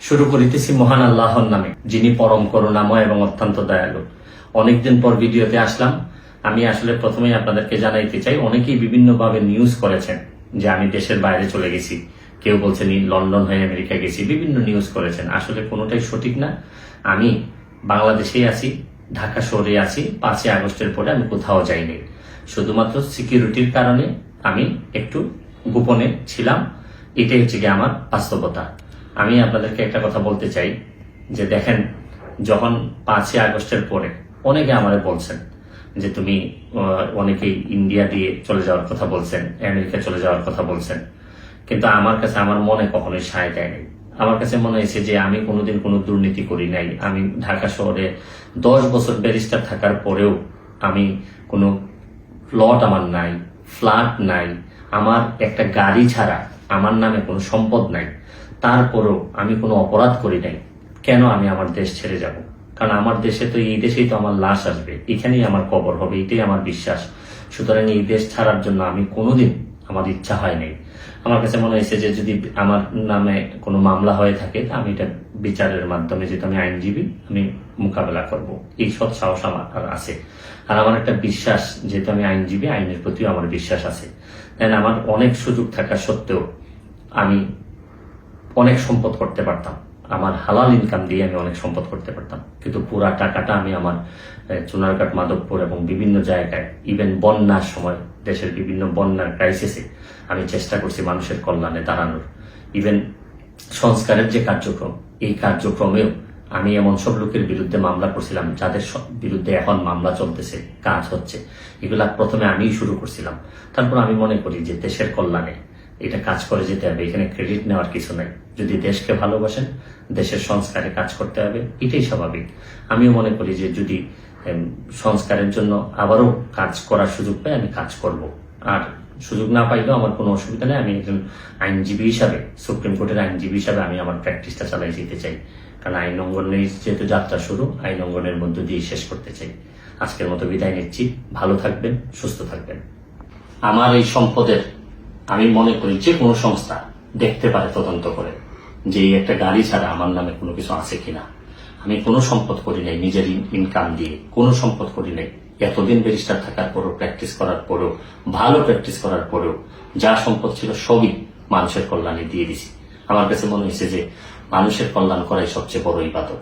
শুরু করিতেছি মহান আল্লাহর নামে, যিনি পরম করুণাময় এবং অত্যন্ত দয়ালু। অনেকদিন পর ভিডিওতে আসলাম। আমি আসলে প্রথমেই আপনাদেরকে জানাইতে চাই, অনেকেই বিভিন্নভাবে নিউজ করেছেন যে আমি দেশের বাইরে চলে গেছি, কেউ বলছেন লন্ডন হয়ে আমেরিকা গেছি, বিভিন্ন নিউজ করেছেন। আসলে কোনোটাই সঠিক না। আমি বাংলাদেশেই আছি, ঢাকা শহরে আছি। 5ই আগস্টের পরে আমি কোথাও যাইনি। শুধুমাত্র সিকিউরিটির কারণে আমি একটু গোপনে ছিলাম। এটাই হচ্ছে গিয়ে আমার বাস্তবতা। আমি আপনাদেরকে একটা কথা বলতে চাই যে দেখেন, যখন 5ই আগস্টের পরে অনেকে আমাদের বলছেন যে তুমি অনেকেই ইন্ডিয়া দিয়ে চলে যাওয়ার কথা বলছেন, আমেরিকা চলে যাওয়ার কথা বলছেন, কিন্তু আমার কাছে আমার মনে কখনোই সায় দেয়নি। আমার কাছে মনে হয়েছে যে আমি কোনোদিন কোনো দুর্নীতি করি নাই। আমি ঢাকা শহরে 10 বছর ব্যারিস্টার থাকার পরেও আমি কোনো প্লট আমার নাই, ফ্ল্যাট নাই, আমার একটা গাড়ি ছাড়া আমার নামে কোনো সম্পদ নাই। তারপরেও আমি কোনো অপরাধ করি নাই। কেন আমি আমার দেশ ছেড়ে যাব? কারণ আমার দেশে তো, এই দেশেই তো আমার লাশ আসবে, এখানেই আমার কবর হবে, এটাই আমার বিশ্বাস। সুতরাং এই দেশ ছাড়ার জন্য আমি কোনোদিন, আমার ইচ্ছা হয় নাই। আমার কাছে মনে হয়েছে যে যদি আমার নামে কোনো মামলা হয়ে থাকে, আমি এটা বিচারের মাধ্যমে, যেহেতু আমি আইনজীবী, আমি মোকাবেলা করব, এই সৎ সাহস আমার আছে। আর আমার একটা বিশ্বাস, যেহেতু আমি আইনজীবী, আইনের প্রতিও আমার বিশ্বাস আছে। তাই আমার অনেক সুযোগ থাকা সত্ত্বেও আমি অনেক সম্পদ করতে পারতাম। আমার হালাল ইনকাম দিয়ে আমি অনেক সম্পদ করতে পারতাম, কিন্তু পুরা টাকাটা আমি আমার চুনারঘাট, মাধবপুর এবং বিভিন্ন জায়গায়, ইভেন বন্যার সময়, দেশের বিভিন্ন বন্যার ক্রাইসিসে আমি চেষ্টা করছি মানুষের কল্যাণে দাঁড়ানোর। ইভেন সংস্কারের যে কার্যক্রম, এই কার্যক্রমেও আমি এমন সব লোকের বিরুদ্ধে মামলা করছিলাম যাদের বিরুদ্ধে এখন মামলা চলতেছে, কাজ হচ্ছে। এগুলা প্রথমে আমিই শুরু করছিলাম। তারপর আমি মনে করি যে দেশের কল্যাণে এটা কাজ করে যেতে হবে, এখানে ক্রেডিট নেওয়ার কিছু নাই। যদি দেশকে ভালোবাসেন, দেশের সংস্কারে কাজ করতে হবে, এটাই স্বাভাবিক। আমিও মনে করি যে যদি সংস্কারের জন্য আবারও কাজ করার সুযোগ পাই, আমি কাজ করব। আর সুযোগ না পাইলেও আমার কোনো অসুবিধা নেই। আমি একজন আইনজীবী হিসাবে, সুপ্রিম কোর্টের আইনজীবী হিসাবে আমি আমার প্র্যাকটিসটা চালাই যেতে চাই। কারণ আইন অঙ্গনের যেহেতু যাত্রা শুরু, আইন অঙ্গনের মধ্য দিয়ে শেষ করতে চাই। আজকের মতো বিদায় নিচ্ছি। ভালো থাকবেন, সুস্থ থাকবেন। আমার এই সম্পদের, আমি মনে করি যে কোনো সংস্থা দেখতে পারে তদন্ত করে যে এই একটা গাড়ি ছাড়া আমার নামে কোনো কিছু আছে কিনা। আমি কোনো সম্পদ করি নাই নিজের ইনকাম দিয়ে, কোনো সম্পদ করি নাই। এতদিন ব্যারিস্টার থাকার পরেও, প্র্যাকটিস করার পরেও, ভালো প্র্যাকটিস করার পরেও যা সম্পদ ছিল সবই মানুষের কল্যাণে দিয়ে দিছি। আমার কাছে মনে হয়েছে যে মানুষের কল্যাণ করাই সবচেয়ে বড় ইবাদত।